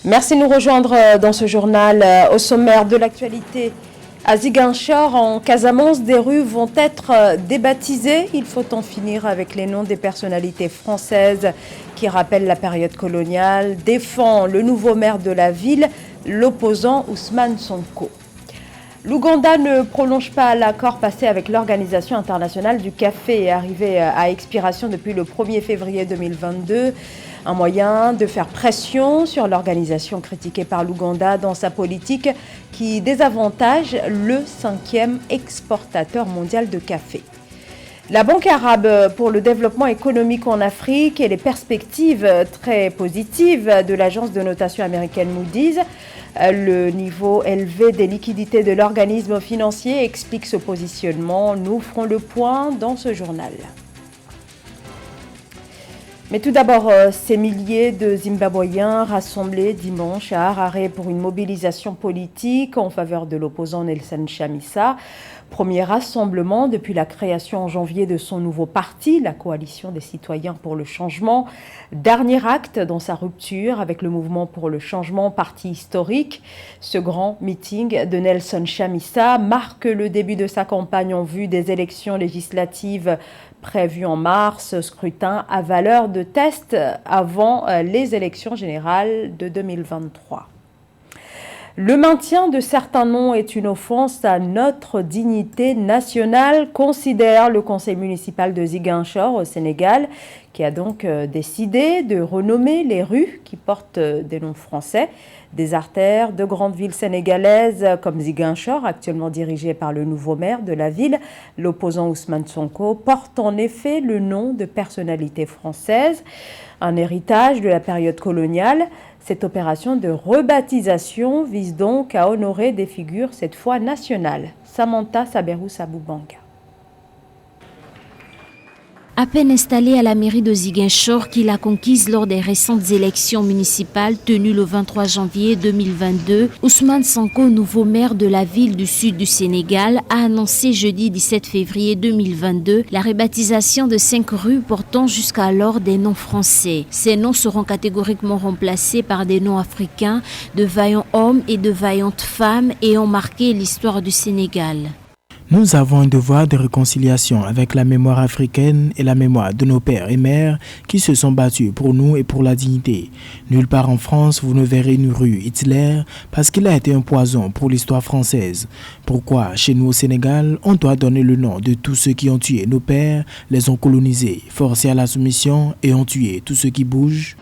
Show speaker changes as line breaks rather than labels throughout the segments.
Merci de nous rejoindre dans ce journal. Au sommaire de l'actualité, à Ziguinchor, en Casamance, des rues vont être débaptisées. Il faut en finir avec les noms des personnalités françaises qui rappellent la période coloniale. Défend le nouveau maire de la ville, l'opposant Ousmane Sonko. L'Ouganda ne prolonge pas l'accord passé avec l'Organisation internationale du café, arrivé à expiration depuis le 1er février 2022. Un moyen de faire pression sur l'organisation critiquée par l'Ouganda dans sa politique qui désavantage le 5e exportateur mondial de café. La Banque arabe pour le développement économique en Afrique et les perspectives très positives de l'agence de notation américaine Moody's. Le niveau élevé des liquidités de l'organisme financier explique ce positionnement. Nous ferons le point dans ce journal. Mais tout d'abord, ces milliers de Zimbabwéens rassemblés dimanche à Harare pour une mobilisation politique en faveur de l'opposant Nelson Chamisa. Premier rassemblement depuis la création en janvier de son nouveau parti, la Coalition des citoyens pour le changement. Dernier acte dans sa rupture avec le mouvement pour le changement, parti historique. Ce grand meeting de Nelson Chamisa marque le début de sa campagne en vue des élections législatives prévues en mars, scrutin à valeur de test avant les élections générales de 2023. Le maintien de certains noms est une offense à notre dignité nationale, considère le conseil municipal de Ziguinchor au Sénégal, qui a donc décidé de renommer les rues qui portent des noms français. Des artères de grandes villes sénégalaises comme Ziguinchor, actuellement dirigée par le nouveau maire de la ville, l'opposant Ousmane Sonko, portent en effet le nom de personnalités françaises, un héritage de la période coloniale. Cette opération de rebaptisation vise donc à honorer des figures cette fois nationales. Samantha Saberou-Saboubanga.
À peine installé à la mairie de Ziguinchor, qu'il a conquise lors des récentes élections municipales tenues le 23 janvier 2022, Ousmane Sonko, nouveau maire de la ville du sud du Sénégal, a annoncé jeudi 17 février 2022 la rebaptisation de 5 rues portant jusqu'alors des noms français. Ces noms seront catégoriquement remplacés par des noms africains de vaillants hommes et de vaillantes femmes ayant marqué l'histoire du Sénégal.
Nous avons un devoir de réconciliation avec la mémoire africaine et la mémoire de nos pères et mères qui se sont battus pour nous et pour la dignité. Nulle part en France, vous ne verrez une rue Hitler parce qu'il a été un poison pour l'histoire française. Pourquoi, chez nous au Sénégal, on doit donner le nom de tous ceux qui ont tué nos pères, les ont colonisés, forcés à la soumission et ont tué tous ceux qui bougent?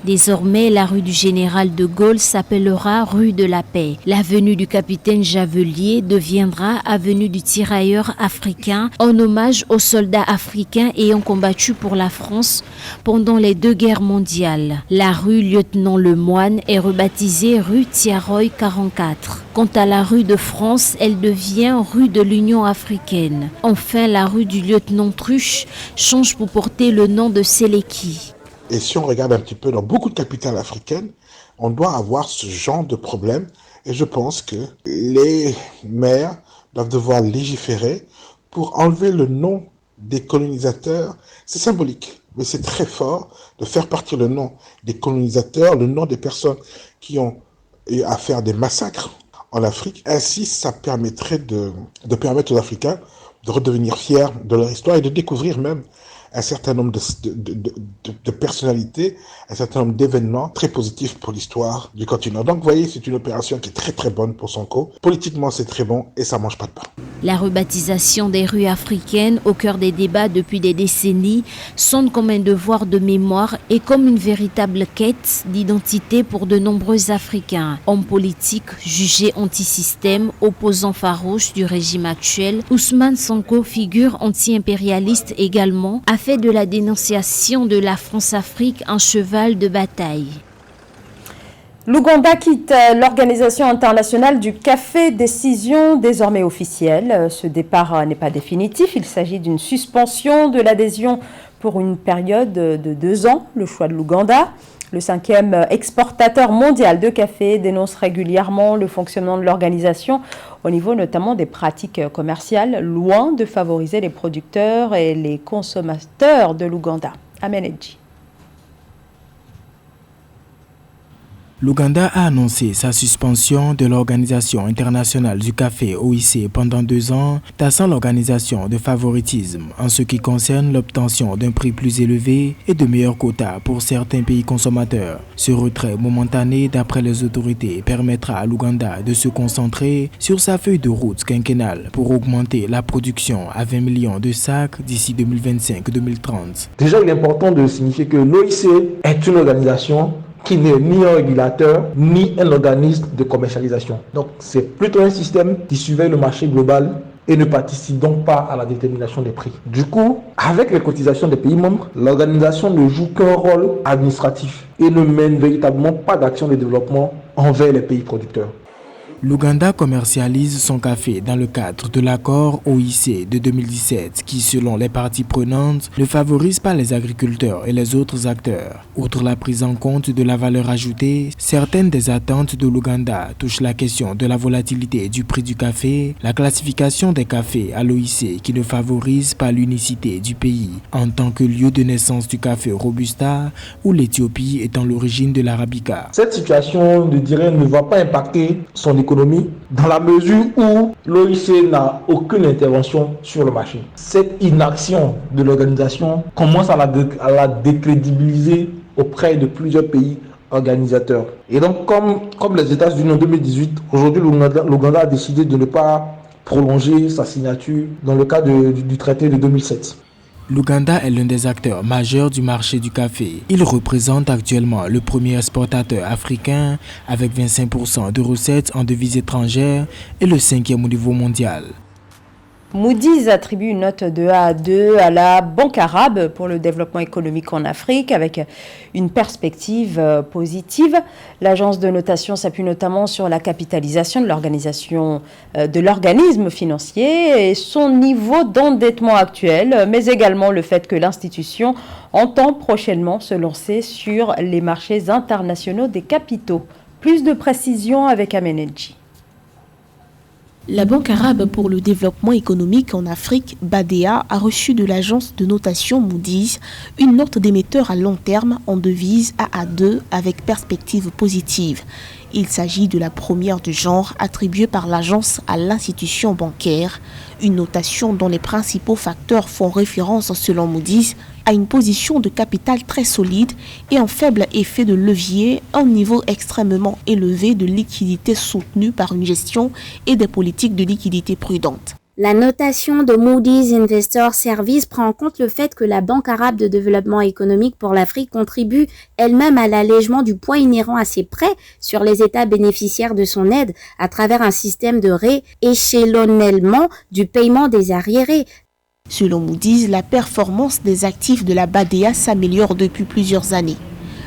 Désormais, la rue du Général de Gaulle s'appellera rue de la Paix. L'avenue du Capitaine Javelier deviendra avenue du Tirailleur africain en hommage aux soldats africains ayant combattu pour la France pendant les 2 guerres mondiales. La rue Lieutenant Lemoine est rebaptisée rue Thiaroye 44. Quant à la rue de France, elle devient rue de l'Union africaine. Enfin, la rue du Lieutenant Truche change pour porter le nom de Séléki.
Et si on regarde un petit peu dans beaucoup de capitales africaines, on doit avoir ce genre de problème. Et je pense que les maires doivent devoir légiférer pour enlever le nom des colonisateurs. C'est symbolique, mais c'est très fort de faire partir le nom des colonisateurs, le nom des personnes qui ont eu à faire des massacres en Afrique. Ainsi, ça permettrait de permettre aux Africains de redevenir fiers de leur histoire et de découvrir même un certain nombre de personnalités, un certain nombre d'événements très positifs pour l'histoire du continent. Donc vous voyez, c'est une opération qui est très très bonne pour Sonko. Politiquement, c'est très bon et ça mange pas de pain.
La rebaptisation des rues africaines, au cœur des débats depuis des décennies, sonne comme un devoir de mémoire et comme une véritable quête d'identité pour de nombreux Africains. Hommes politiques jugés anti-système, opposants farouches du régime actuel, Ousmane Sonko, figure anti-impérialiste également, a fait de la dénonciation de la France-Afrique un cheval de bataille.
L'Ouganda quitte l'Organisation internationale du café, décision désormais officielle. Ce départ n'est pas définitif, il s'agit d'une suspension de l'adhésion pour une période de 2 ans, le choix de l'Ouganda. Le 5e exportateur mondial de café dénonce régulièrement le fonctionnement de l'organisation au niveau notamment des pratiques commerciales, loin de favoriser les producteurs et les consommateurs de l'Ouganda. Amen Edji.
L'Ouganda a annoncé sa suspension de l'Organisation internationale du café OIC pendant 2 ans, taxant l'organisation de favoritisme en ce qui concerne l'obtention d'un prix plus élevé et de meilleurs quotas pour certains pays consommateurs. Ce retrait momentané, d'après les autorités, permettra à l'Ouganda de se concentrer sur sa feuille de route quinquennale pour augmenter la production à 20 millions de sacs d'ici 2025-2030.
Déjà, il est important de signifier que l'OIC est une organisation qui n'est ni un régulateur, ni un organisme de commercialisation. Donc, c'est plutôt un système qui surveille le marché global et ne participe donc pas à la détermination des prix. Du coup, avec les cotisations des pays membres, l'organisation ne joue qu'un rôle administratif et ne mène véritablement pas d'action de développement envers les pays producteurs.
L'Ouganda commercialise son café dans le cadre de l'accord OIC de 2017 qui, selon les parties prenantes, ne favorise pas les agriculteurs et les autres acteurs. Outre la prise en compte de la valeur ajoutée, certaines des attentes de l'Ouganda touchent la question de la volatilité du prix du café, la classification des cafés à l'OIC qui ne favorise pas l'unicité du pays en tant que lieu de naissance du café Robusta ou l'Éthiopie étant l'origine de l'Arabica.
Cette situation, je dirais, ne va pas impacter son économie dans la mesure où l'OIC n'a aucune intervention sur le marché. Cette inaction de l'organisation commence à la décrédibiliser auprès de plusieurs pays organisateurs. Et donc, comme les États-Unis en 2018, aujourd'hui l'Ouganda a décidé de ne pas prolonger sa signature dans le cadre du traité de 2007.
L'Ouganda est l'un des acteurs majeurs du marché du café. Il représente actuellement le premier exportateur africain avec 25% de recettes en devises étrangères et le 5e au niveau mondial.
Moody's attribue une note de A à 2 à la Banque arabe pour le développement économique en Afrique avec une perspective positive. L'agence de notation s'appuie notamment sur la capitalisation de l'organisme financier et son niveau d'endettement actuel, mais également le fait que l'institution entend prochainement se lancer sur les marchés internationaux des capitaux. Plus de précisions avec Amenedji.
La Banque arabe pour le développement économique en Afrique, BADEA, a reçu de l'agence de notation Moody's une note d'émetteur à long terme en devise AA2 avec perspective positive. Il s'agit de la première du genre attribuée par l'agence à l'institution bancaire, une notation dont les principaux facteurs font référence, selon Moody's, à une position de capital très solide et un faible effet de levier, un niveau extrêmement élevé de liquidité soutenu par une gestion et des politiques de liquidité prudentes.
La notation de Moody's Investor Service prend en compte le fait que la Banque arabe de développement économique pour l'Afrique contribue elle-même à l'allègement du poids inhérent à ses prêts sur les États bénéficiaires de son aide à travers un système de rééchelonnement du paiement des arriérés.
Selon Moody's, la performance des actifs de la BADEA s'améliore depuis plusieurs années.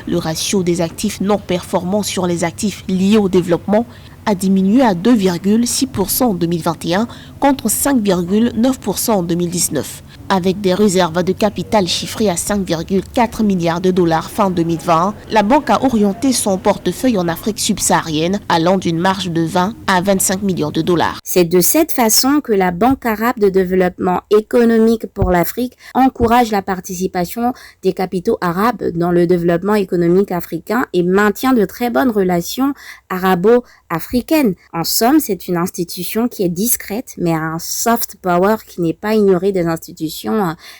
Le ratio des actifs non performants sur les actifs liés au développement a diminué à 2,6% en 2021 contre 5,9% en 2019. Avec des réserves de capital chiffrées à 5,4 milliards de dollars fin 2020, la banque a orienté son portefeuille en Afrique subsaharienne allant d'une marge de 20 à 25 millions de dollars.
C'est de cette façon que la Banque arabe de développement économique pour l'Afrique encourage la participation des capitaux arabes dans le développement économique africain et maintient de très bonnes relations arabo-africaines. En somme, c'est une institution qui est discrète mais a un soft power qui n'est pas ignoré des institutions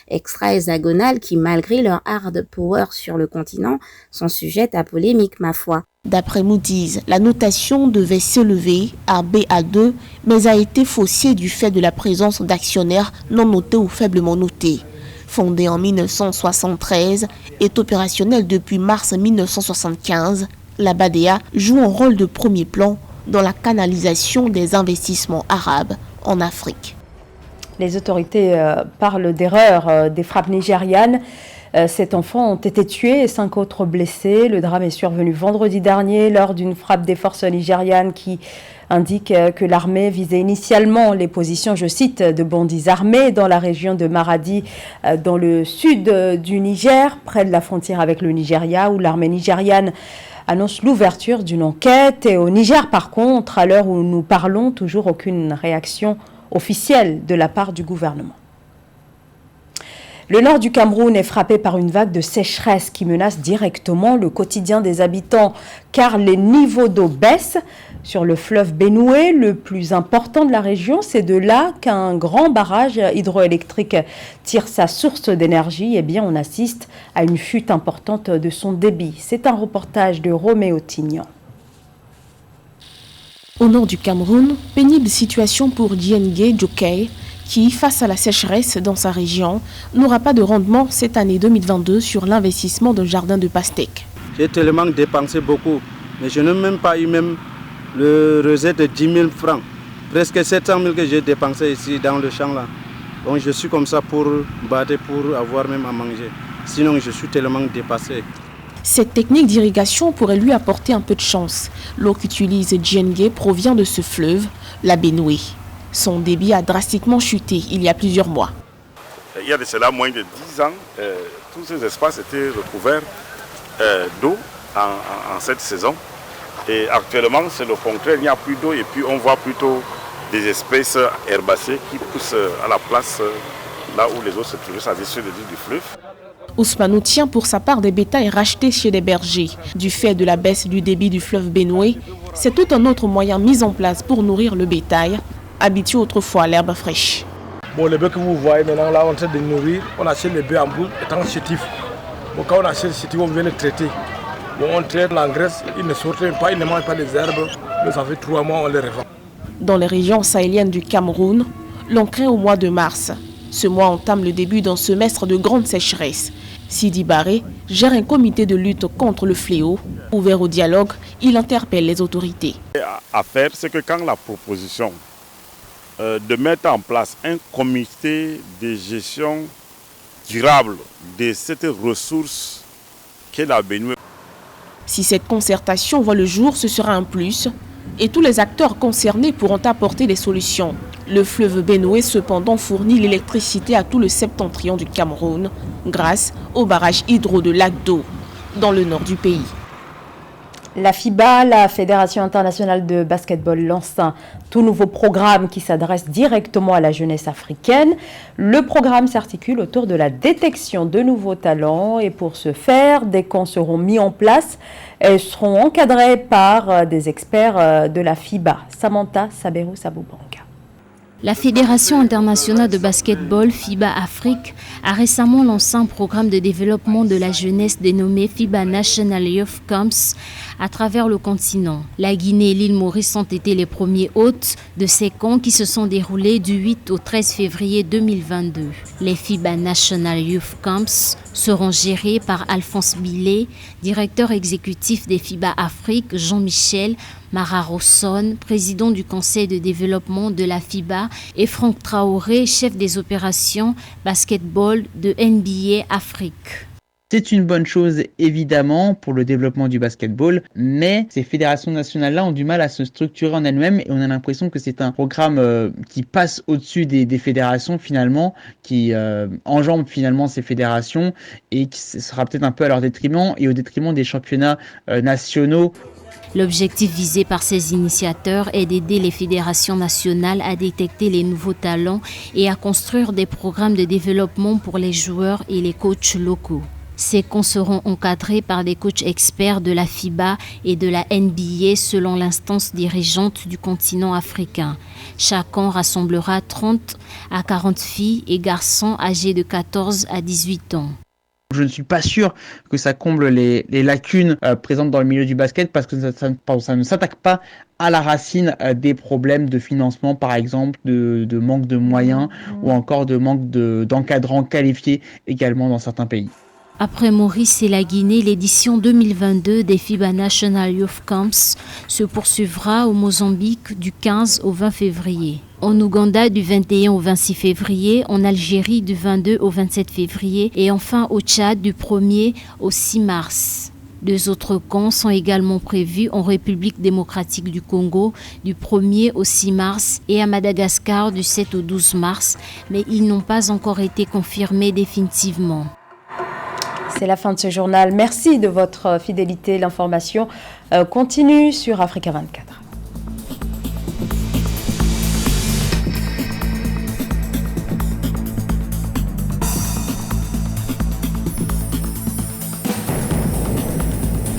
extra-hexagonales qui, malgré leur hard power sur le continent, sont sujettes à polémique, ma foi.
D'après Moody's, la notation devait s'élever à BA2, mais a été faussée du fait de la présence d'actionnaires non notés ou faiblement notés. Fondée en 1973, est opérationnelle depuis mars 1975, la BADEA joue un rôle de premier plan dans la canalisation des investissements arabes en Afrique.
Les autorités parlent d'erreurs des frappes nigérianes. 7 enfants ont été tués et 5 autres blessés. Le drame est survenu vendredi dernier lors d'une frappe des forces nigérianes qui indique que l'armée visait initialement les positions, je cite, de bandits armés dans la région de Maradi, dans le sud du Niger, près de la frontière avec le Nigeria, où l'armée nigériane annonce l'ouverture d'une enquête. Et au Niger, par contre, à l'heure où nous parlons, toujours aucune réaction officielle de la part du gouvernement. Le nord du Cameroun est frappé par une vague de sécheresse qui menace directement le quotidien des habitants car les niveaux d'eau baissent. Sur le fleuve Benoué, le plus important de la région, c'est de là qu'un grand barrage hydroélectrique tire sa source d'énergie. Eh bien, on assiste à une chute importante de son débit. C'est un reportage de Roméo Tignan.
Au nord du Cameroun, pénible situation pour Diengue Djokay, qui, face à la sécheresse dans sa région, n'aura pas de rendement cette année 2022 sur l'investissement d'un jardin de pastèques.
J'ai tellement dépensé beaucoup, mais je n'ai même pas eu le recette de 10 000 francs. Presque 700 000 que j'ai dépensé ici dans le champ là. Donc je suis comme ça pour battre, pour avoir même à manger. Sinon je suis tellement dépassé.
Cette technique d'irrigation pourrait lui apporter un peu de chance. L'eau qu'utilise Diengue provient de ce fleuve, la Benoué. Son débit a drastiquement chuté il y a plusieurs mois.
Il y a de cela moins de 10 ans, tous ces espaces étaient recouverts d'eau en cette saison. Et actuellement, c'est le contraire, il n'y a plus d'eau et puis on voit plutôt des espèces herbacées qui poussent à la place là où les eaux se trouvent, c'est-à-dire sur les îles du fleuve.
Ousmane tient pour sa part des bétails rachetés chez des bergers. Du fait de la baisse du débit du fleuve Benoué, c'est tout un autre moyen mis en place pour nourrir le bétail, habitué autrefois à l'herbe fraîche.
Bon, les bœufs que vous voyez maintenant, là, on est en train de nourrir. On achète les bœufs en boule étant chétifs. Bon, quand on achète les chétifs, on vient les traiter. Bon, on traite l'engraisse, ils ne sortent pas, ils ne mangent pas les herbes. Mais ça fait 3 mois, on les revend.
Dans les régions sahéliennes du Cameroun, l'on craint au mois de mars. Ce mois entame le début d'un semestre de grande sécheresse. Sidi Barré gère un comité de lutte contre le fléau. Ouvert au dialogue, il interpelle les autorités.
À faire, c'est que quand la proposition de mettre en place un comité de gestion durable de cette ressource qu'est la Benoué.
Si cette concertation voit le jour, ce sera un plus et tous les acteurs concernés pourront apporter des solutions. Le fleuve Benoué, cependant, fournit l'électricité à tout le septentrion du Cameroun grâce au barrage hydro de Lac d'eau dans le nord du pays.
La FIBA, la Fédération internationale de basketball, lance un tout nouveau programme qui s'adresse directement à la jeunesse africaine. Le programme s'articule autour de la détection de nouveaux talents et pour ce faire, des camps seront mis en place et seront encadrés par des experts de la FIBA. Samantha Saberou-Saboubanga.
La Fédération internationale de basketball FIBA Afrique a récemment lancé un programme de développement de la jeunesse dénommé FIBA National Youth Camps à travers le continent. La Guinée et l'île Maurice ont été les premiers hôtes de ces camps qui se sont déroulés du 8 au 13 février 2022. Les FIBA National Youth Camps seront gérés par Alphonse Billet, directeur exécutif des FIBA Afrique, Jean-Michel Mara-Rosson, président du conseil de développement de la FIBA, et Franck Traoré, chef des opérations basketball de NBA Afrique.
C'est une bonne chose évidemment pour le développement du basketball, mais ces fédérations nationales-là ont du mal à se structurer en elles-mêmes et on a l'impression que c'est un programme qui passe au-dessus des fédérations finalement, qui enjambe finalement ces fédérations et qui sera peut-être un peu à leur détriment et au détriment des championnats nationaux.
L'objectif visé par ces initiateurs est d'aider les fédérations nationales à détecter les nouveaux talents et à construire des programmes de développement pour les joueurs et les coachs locaux. Ces camps seront encadrés par des coachs experts de la FIBA et de la NBA selon l'instance dirigeante du continent africain. Chaque camp rassemblera 30 à 40 filles et garçons âgés de 14 à 18 ans.
Je ne suis pas sûr que ça comble les lacunes présentes dans le milieu du basket parce que ça ne s'attaque pas à la racine des problèmes de financement, par exemple, de manque de moyens ou encore de manque d'encadrants qualifiés également dans certains pays.
Après Maurice et la Guinée, l'édition 2022 des FIBA National Youth Camps se poursuivra au Mozambique du 15 au 20 février. En Ouganda du 21 au 26 février, en Algérie du 22 au 27 février et enfin au Tchad du 1er au 6 mars. 2 autres camps sont également prévus en République démocratique du Congo du 1er au 6 mars et à Madagascar du 7 au 12 mars, mais ils n'ont pas encore été confirmés définitivement.
C'est la fin de ce journal. Merci de votre fidélité. L'information continue sur Africa 24.